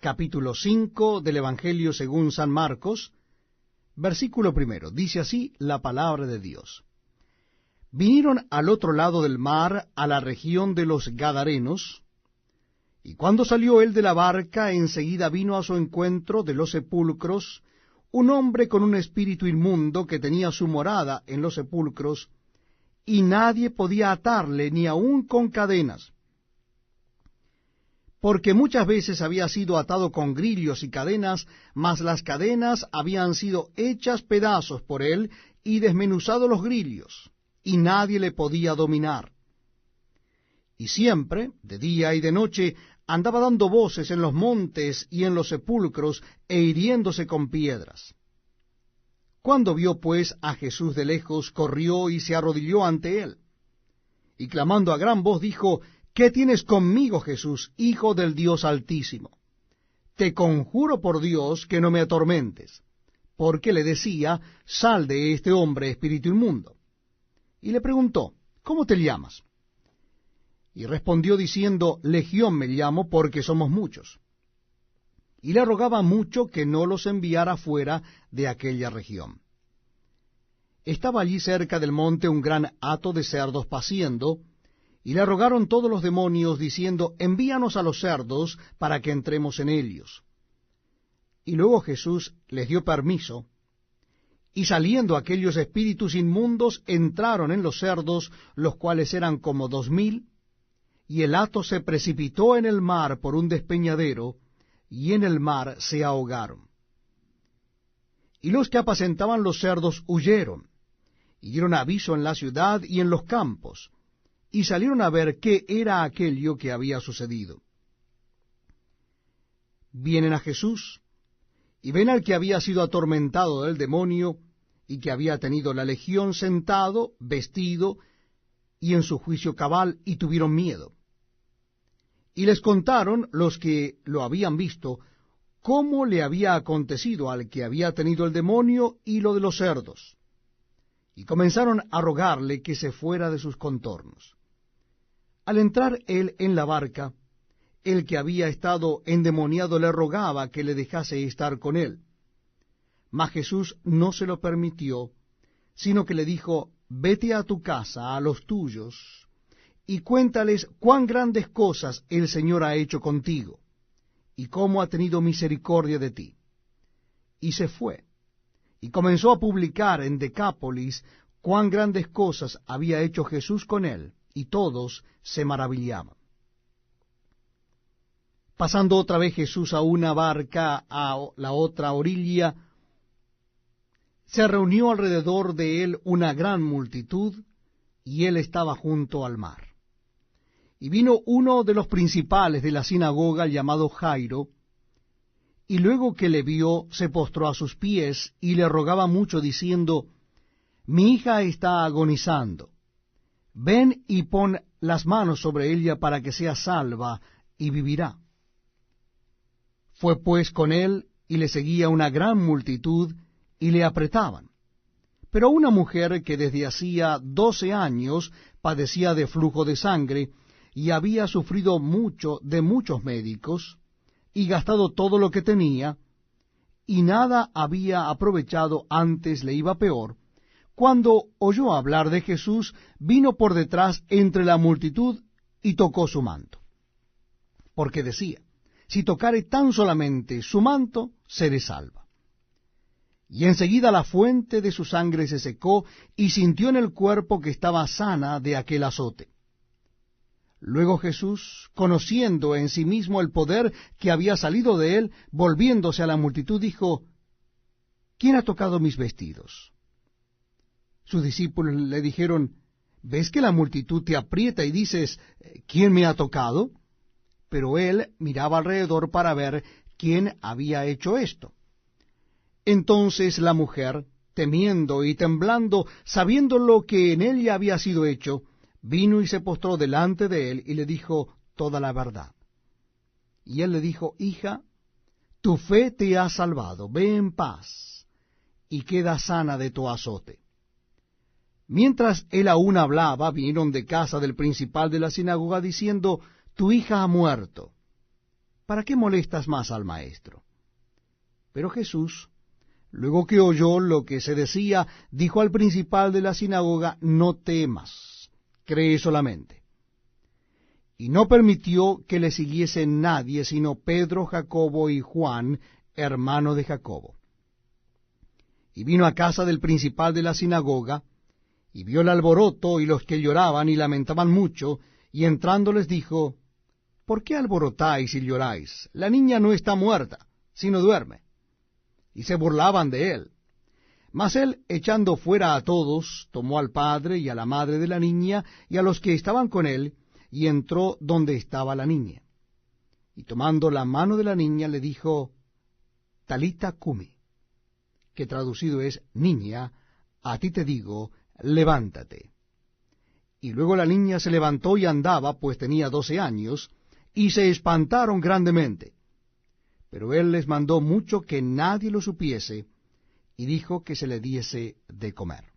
capítulo 5 del Evangelio según San Marcos, versículo 1. Dice así la palabra de Dios. Vinieron al otro lado del mar, a la región de los Gadarenos, y cuando salió él de la barca, enseguida vino a su encuentro de los sepulcros un hombre con un espíritu inmundo que tenía su morada en los sepulcros, y nadie podía atarle ni aun con cadenas, porque muchas veces había sido atado con grillos y cadenas, mas las cadenas habían sido hechas pedazos por él y desmenuzados los grillos, y nadie le podía dominar. Y siempre, de día y de noche, andaba dando voces en los montes y en los sepulcros, e hiriéndose con piedras. Cuando vio pues a Jesús de lejos, corrió y se arrodilló ante él, y clamando a gran voz dijo: ¿Qué tienes conmigo, Jesús, Hijo del Dios Altísimo? Te conjuro por Dios que no me atormentes. Porque le decía: Sal de este hombre, espíritu inmundo. Y le preguntó: ¿Cómo te llamas? Y respondió diciendo: Legión me llamo, porque somos muchos. Y le rogaba mucho que no los enviara fuera de aquella región. Estaba allí cerca del monte un gran hato de cerdos paciendo, y le rogaron todos los demonios, diciendo: Envíanos a los cerdos, para que entremos en ellos. Y luego Jesús les dio permiso, y saliendo aquellos espíritus inmundos, entraron en los cerdos, los cuales eran como 2000, y el hato se precipitó en el mar por un despeñadero, y en el mar se ahogaron. Y los que apacentaban los cerdos huyeron, y dieron aviso en la ciudad y en los campos, y salieron a ver qué era aquello que había sucedido. Vienen a Jesús, y ven al que había sido atormentado del demonio, y que había tenido la legión sentado, vestido, y en su juicio cabal, y tuvieron miedo. Y les contaron los que lo habían visto, cómo le había acontecido al que había tenido el demonio y lo de los cerdos. Y comenzaron a rogarle que se fuera de sus contornos. Al entrar él en la barca, el que había estado endemoniado le rogaba que le dejase estar con él. Mas Jesús no se lo permitió, sino que le dijo: Vete a tu casa, a los tuyos, y cuéntales cuán grandes cosas el Señor ha hecho contigo, y cómo ha tenido misericordia de ti. Y se fue, y comenzó a publicar en Decápolis cuán grandes cosas había hecho Jesús con él, y todos se maravillaban. Pasando otra vez Jesús a una barca a la otra orilla, se reunió alrededor de él una gran multitud, y él estaba junto al mar. Y vino uno de los principales de la sinagoga, llamado Jairo, y luego que le vio, se postró a sus pies, y le rogaba mucho, diciendo: Mi hija está agonizando. Ven y pon las manos sobre ella para que sea salva, y vivirá. Fue pues con él, y le seguía una gran multitud, y le apretaban. Pero una mujer que desde hacía 12 años padecía de flujo de sangre, y había sufrido mucho de muchos médicos, y gastado todo lo que tenía, y nada había aprovechado, antes le iba peor, cuando oyó hablar de Jesús, vino por detrás entre la multitud, y tocó su manto. Porque decía: Si tocare tan solamente su manto, seré salva. Y enseguida la fuente de su sangre se secó, y sintió en el cuerpo que estaba sana de aquel azote. Luego Jesús, conociendo en sí mismo el poder que había salido de él, volviéndose a la multitud, dijo: ¿Quién ha tocado mis vestidos? Sus discípulos le dijeron: ¿Ves que la multitud te aprieta y dices: ¿Quién me ha tocado? Pero él miraba alrededor para ver quién había hecho esto. Entonces la mujer, temiendo y temblando, sabiendo lo que en ella había sido hecho, vino y se postró delante de él, y le dijo toda la verdad. Y él le dijo: Hija, tu fe te ha salvado, ve en paz, y queda sana de tu azote. Mientras él aún hablaba, vinieron de casa del principal de la sinagoga, diciendo: Tu hija ha muerto, ¿para qué molestas más al maestro? Pero Jesús, luego que oyó lo que se decía, dijo al principal de la sinagoga, no temas, cree solamente. Y no permitió que le siguiese nadie, sino Pedro, Jacobo y Juan, hermano de Jacobo. Y vino a casa del principal de la sinagoga, y vio el alboroto y los que lloraban y lamentaban mucho, y entrando les dijo, ¿por qué alborotáis y lloráis? La niña no está muerta, sino duerme. Y se burlaban de él. Mas él, echando fuera a todos, tomó al padre y a la madre de la niña, y a los que estaban con él, y entró donde estaba la niña. Y tomando la mano de la niña, le dijo, Talita cumi, que traducido es, niña, a ti te digo, levántate. Y luego la niña se levantó y andaba, pues tenía 12 años, y se espantaron grandemente. Pero él les mandó mucho que nadie lo supiese, y dijo que se le diese de comer.